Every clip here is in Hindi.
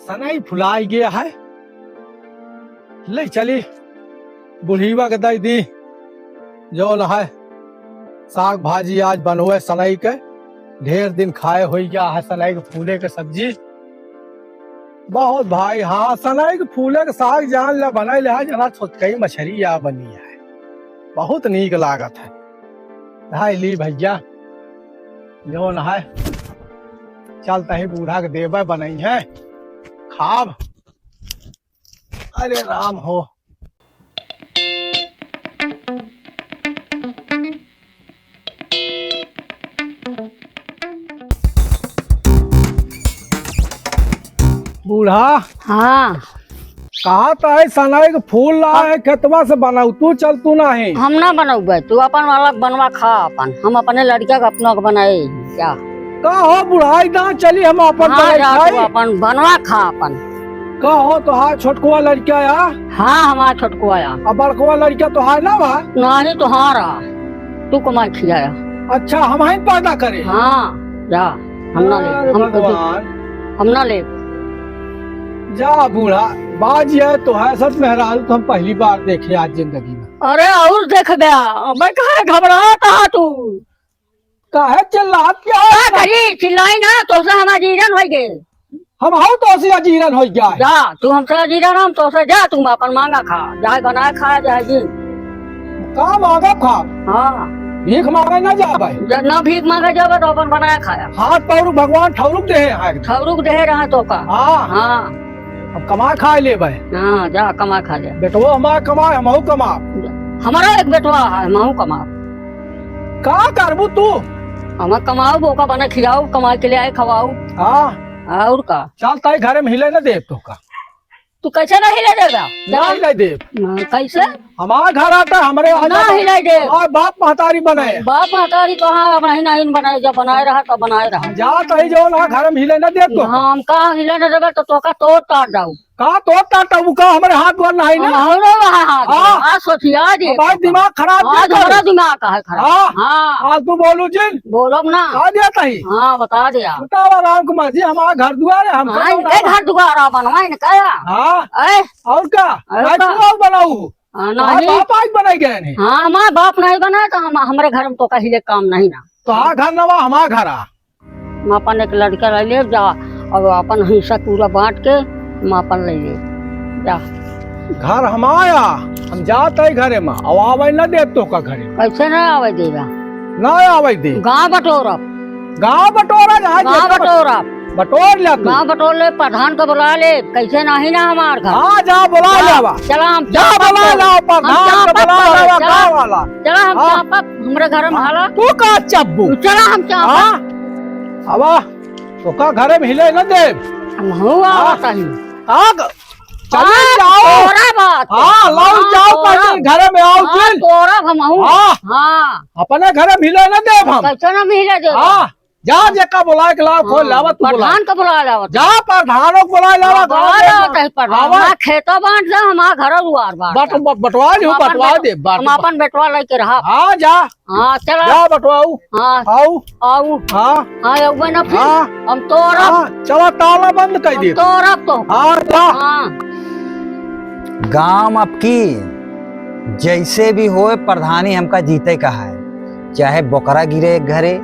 सनाई फुलाई गया है। ले चली बुढ़ीवा के दई दी जो है साग भाजी आज बनोए सनई के। ढेर दिन खाए हो गया है सनई के फूले के सब्जी। बहुत भाई हाँ सनई के फूले के साग जान ला बना ले जना छोटकई मछली या बनी है। बहुत नीक लागत है। हाय ली भैया जो है चलता ही बूढ़ा के देवे बनई है खाब। अरे राम हो। बूढ़ा हाँ कहा है सनाई के फूल ला है खेतवा से बनाऊ तू चल तू नहीं। हम ना बनाऊ तू अपन वाला बनवा खा अपन। हम अपने लड़का का अपना बनाए क्या कहो बुढ़ाई ना चली हम अपन हाँ, जा तू अपन बनवा खा अपन। कहो तो हाँ छोटकुआ लड़का या हाँ हमारा छोटकुआ या अब बड़कुआ लड़का तो है ना वहाँ नहीं तो हाँ रहा तू कमा खिलाया। अच्छा हम ही पैदा करे हाँ जा हम ना ले हम ना ले जा बूढ़ा बाज है तो है सच मेहरारू तो हम पहली बार देखे आज जिंदगी में। अरे और देख गया मैं कहा घबराता तू काहे चिल्लात क्या करी चिल्लाई ना तो से हमारा जीरन हो गए। हम हाउ तो से अजीरन हो गया जा तू हमसे जीरन हम तो से जा तुम अपन मांगा खा जाए बनाए खा जाए जी का मांगा खा। हाँ भीख मांगे ना जा भाई जब ना भीख मांगे जाओगे तो अपन बनाया खाया। हाथ पैर भगवान ठौरुक दे है ठौरुक दे रहा तो का हाँ हाँ अब कमा खा ले भाई। हाँ जा कमा खा ले बेटवा हमारा कमाए हम कमा। हमारा एक बेटवा है हम कमा का करबू तू हम कमाओ बोका बना खिलाओ कमा के लिए आए खवाओ। हाँ और का चल ताई घरे में हिले न दे तो का तू कैसे नहीं हिला देगा ना हिले दे कैसे हमारा घर आता है हमारे ना हिला दे और बाप महतारी बने बाप महतारी तो हाँ नहीं नहीं बनाए जब बनाए रहा तो बनाए रहा जा तही जो ना घर में हिले न दे तो हम कहा हिला न देगा तो का तोड़ तार जाऊ का तो ताता का हमारे हाथ वर नहीं ना हाँ सोचिया जी बात दिमाग खराब आज हमारा दिमाग का है खराब। हाँ आज तू बोलू जिन बोलो ना आ दिया तही हाँ बता दिया बतावा राम कुमार जी हमारा घर दुआर है हम घर दुआरा बनवाए न क्या हाँ और क्या बनाऊ नहीं बाप आज बनाई गए नहीं। हाँ हमारा बाप नहीं बना तो हम हमारे घर में तो कहीं काम नहीं ना तो हाँ घर नवा हमारा घर आ हम अपन एक लड़का ले जा और अपन हिस्सा पूरा बांट के हम अपन ले ले जा घर हमारा हम जाते घरे में अब आवे न दे तो का घरे कैसे न आवे देगा ना आवे दे गाँव बटोरा गाँव बटोरा गाँव बटोरा बटोर ले गाँव बटोर ले प्रधान को बुला ले कैसे नहीं ना हमार घर। हाँ जा बुला जावा चला हम जा बुला लाओ प्रधान को बुला लाओ गाँव वाला चला हम चापक हमारे घर में हाला तू का चब्बू चला हम चापक अब तो का घरे में हिले न दे हम हुआ सही आग चले जाओ तोरा बात हाँ लाओ जाओ पर घरे में आओ जिन तोरा हम हाँ हाँ अपने घरे मिले न दे हम कैसे न मिले दे हाँ जा जेका बुला के लाओ खोल लावा तू बुला प्रधान को बुला लावा जा प्रधानों को बुला लावा प्रधान खेतो बांट जा हमारा घर दुआर बांट बटवा दे हम अपन बेटवा लेके रहा। हाँ जा हाँ चला जा बटवाऊ हाँ आओ आओ हाँ हाँ अब ना फिर हाँ हम तोरा चलो ताला बंद कर दे तोरा तो हाँ जा हाँ गांव आपकी जैसे भी हो प्रधानी हमका जीते का है। चाहे बोकरा गिरे घरे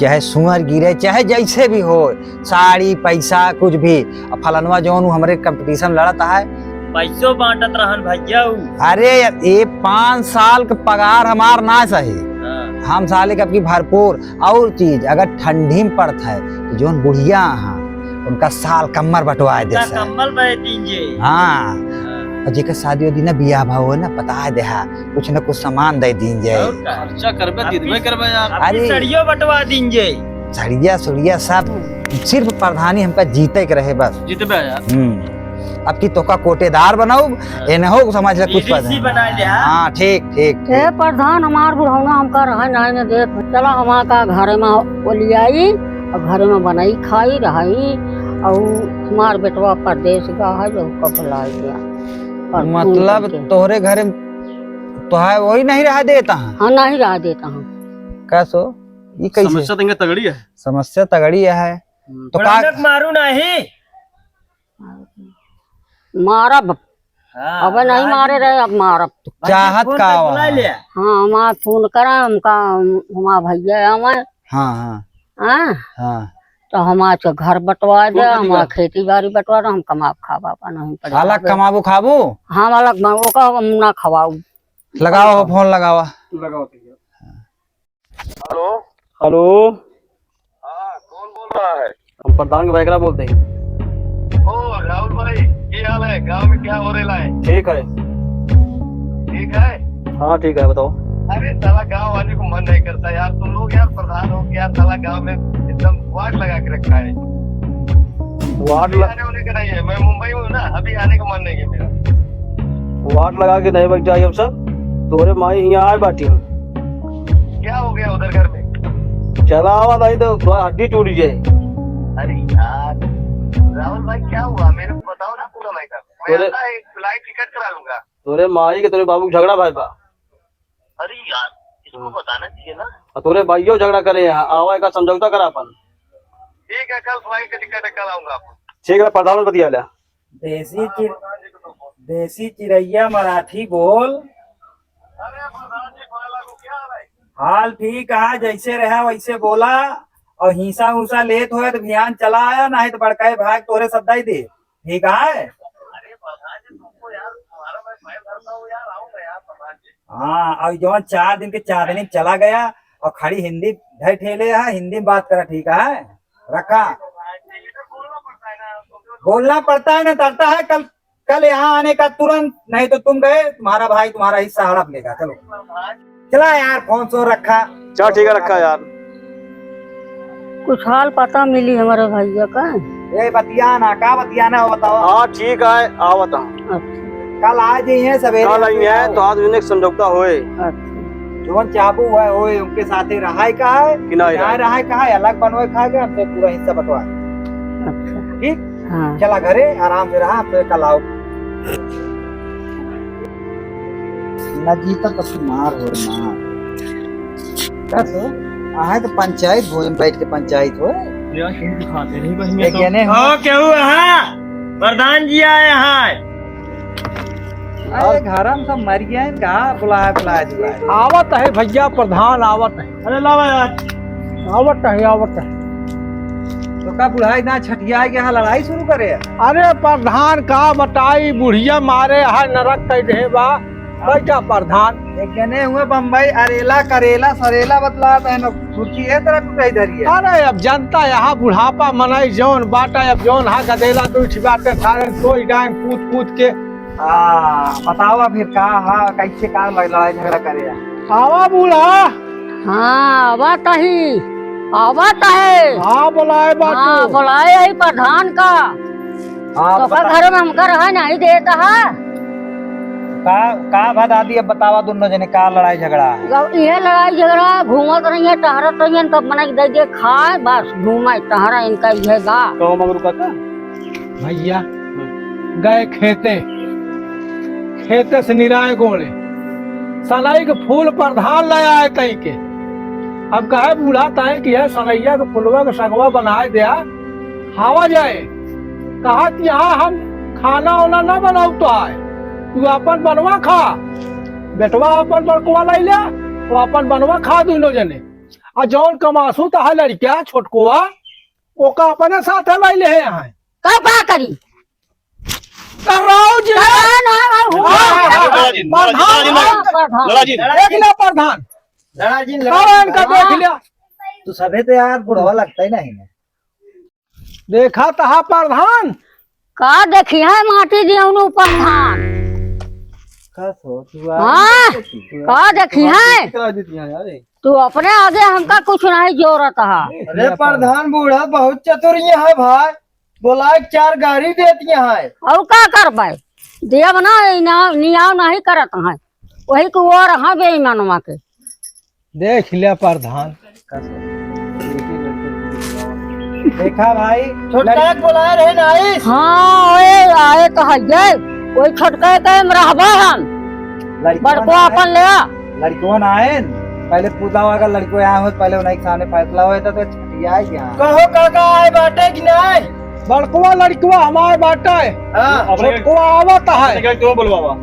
चाहे सुअर गिरे चाहे जैसे भी हो साड़ी पैसा कुछ भी। फलनवा जौन हमारे कंपटीशन लड़ता है पैसों बांटत रहन भैया। अरे ये 5 साल का पगार हमार ना सही हम साले का भरपूर। और चीज अगर ठंडी में पड़ता है तो जौन बुढ़िया उनका साल कम्मर बंटवा दे कम्बल हाँ और जेकर शादी वादी ना बियाह भाव हो ना पता है देहा कुछ न कुछ सामान दे दीन जाए खर्चा करबे दिदबे करबे यार। अरे सड़ियो बटवा दीन जे सड़िया सुड़िया सब सिर्फ प्रधानी हमका जीते के रहे बस जितबे यार। अब की तोका कोटेदार बनाऊ ए न हो समझ ले कुछ पता बना ले। हाँ ठीक ठीक ए प्रधान हमार बुढ़ौना हमका रहा नहीं दे चला हमार का घर में ओलियाई और घर में बनाई खाई रही और हमार बेटवा परदेश का है जो बुला गया। मतलब तोहरे घरे तो है वही नहीं रहा देता है। हाँ नहीं रहा देता हूँ कैसो ये कैसे समस्या तंगे तगड़ी है। समस्या तगड़ी है तो मारू नहीं मारब अब नहीं मारे रहे अब मारब तो। चाहत का बुला वहाँ। लिया हाँ हमारा फोन करा हमका हमारा भैया हमारे हाँ हाँ हाँ हाँ। तो हमारा घर बंटवा दे हमारा खेती बाड़ी बंटवा दे हम कमा खावा पा नहीं पड़े अलग कमाबू खाबू। हम अलग वो का हम ना खवाऊ। लगाओ फोन लगावा। Hello hello. हाँ कौन बोल रहा है? हम प्रधान वगैरह बोलते हैं। ओ राहुल भाई क्या हाल है? गांव में क्या हो रहा है? ठीक है। ठीक है। हाँ ठीक है बताओ। अरे साला गांव आने को मन नहीं करता यार। तुम लोग यार प्रधान हो यार, साला गांव में एकदम वार्ड लगा के रखा है। वार्ड आने होने का नहीं है। मैं मुंबई में हूँ ना, अभी आने का मन नहीं है मेरा। वार्ड लगा के नहीं बच जाए हम सब। तोरे माई यहाँ आए बाटी हूँ। क्या हो गया उधर घर में? चला आवा नहीं तो थोड़ा हड्डी टूट जाए। अरे यार राहुल भाई क्या हुआ मेरे को बताओ ना पूरा। मैं तोरे- आता है, फ्लाइट टिकट करा लूंगा। तोरे माई के तोरे बाबू झगड़ा भाई बा। अरे यार इसको बताना चाहिए ना। और तोरे भाइयों झगड़ा करे यहाँ आवा का समझौता करा अपन। ठीक है कल फ्लाइट का टिकट कल आऊंगा। ठीक है प्रधान बतिया लिया। देसी चिड़ैया मराठी बोल। अरे प्रधान जी बोला को क्या हाल है? हाल ठीक है जैसे रहा वैसे बोला। और हिंसा हुसा लेत हो तो ध्यान चला आया नहीं तो बड़काए भाग तोरे सदा ही दे। ठीक है। अरे प्रधान जी तुमको यार तुम्हारा मैं पैर धरता हूँ यार, आऊंगा यार प्रधान जी। हाँ और जो 4 दिन के चांदनी चला गया और खड़ी हिंदी ढाई ठेले है हिंदी में बात करा। ठीक है रखा। बोलना पड़ता है ना डरता है। कल कल यहाँ आने का तुरंत नहीं तो तुम गए तुम्हारा भाई तुम्हारा हिस्सा हड़प लेगा। चलो चला यार फोन सो रखा। चल ठीक है रखा यार। कुछ हाल पता मिली हमारे भैया का। ए बतियाना का बतियाना हो बताओ। हाँ ठीक है आओ बता। कल आ जाइए सवेरे। कल आई है तो आज उन्हें समझौता होए। जोन चाबू है वो उनके साथ ही रहा का है कि नहीं रहा का है अलग बनवे खा गया हमसे पूरा हिस्सा बंटवा। ठीक हाँ चला घरे आराम से रहा फिर कल आओ। न जीता तो मार हो मार। आहे तो पंचायत भोजन बैठ के पंचायत हो। दिखाते नहीं बहिया तो। गने हो क्या हुआ है? प्रधान जी आए हैं। अरे घर में सब मर गए हैं कहा बुलाया आवत है भैया प्रधान आवत है। अरे लावा यार। आवत है आवत है। तो का बुढ़ाई ना छठिया के यहाँ लड़ाई शुरू करे। अरे प्रधान का बताई बुढ़िया मारे है नरक कह दे बा। बैठा प्रधान। एक जने हुए बम्बई अरेला करेला सरेला बतला है सुर्खी है तरह टूटाई धरी है। अरे अब जनता यहाँ बुढ़ापा मनाई जौन बाटा अब जौन हा गदेला दूठ बाटे सारे कोई डांग कूद कूद के। बतावा फिर का हाँ कैसे का लड़ाई झगड़ा करे। आवा बूढ़ा। हाँ आवत ही आवत है। हाँ बुलाए हाँ बाटू। बुलाए है प्रधान का। तो का घर में हमका रहा नहीं देता है। का बता दी अब बतावा दोनों जने का लड़ाई झगड़ा। ये लड़ाई झगड़ा घूमत रही है टहरत रही है तब मना दे दे खाए बस घूमा टहरा इनका ये गा। तो मगर कहता भैया गए खेते खेते से निराए गोड़े सनई के फूल प्रधान लाया है कहीं के। अब कहे बूढ़ा ताए कि है सनैया के फुलवा के सगवा बनाए दिया हवा जाए। कहा कि यहाँ हम खाना वाना ना बनाऊ तो आए तू अपन बनवा खा। बेटवा अपन बड़कवा लाई लिया वो अपन बनवा खा दोनों जने। आ जौन कमासू तो है लड़किया छोटकुआ ओका अपने साथ लाई ले यहाँ का करी प्रधान देख लिया। तो सभे तो यार बुढ़वा लगता ही नहीं है। देखा तहा प्रधान का देखी है माटी दियौनु प्रधान। हाँ का देखी है तू अपने आगे हमका कुछ नहीं जोरत है। अरे प्रधान बूढ़ा बहुत चतुरिया है भाई बोला 4 गाड़ी देती है। और का करबे देव ना नियाव नहीं करत है वही को और हाँ बेईमानवा के। देख लिया प्रधान। देखा भाई छोटा बुलाए रहे नाई। हाँ ओए आए तो है कोई छोटके के रहबा हम बड़को अपन ले लड़कियों आए पहले पूछा होगा लड़कियों यहाँ हो पहले उन्हें सामने फैसला हुआ था तो छठिया यहाँ कहो काका आए बाटे कि नहीं। बड़कुआ लड़कुआ हमारे बाटे हाँ, छोटकुआ आवत है क्यों बोलवा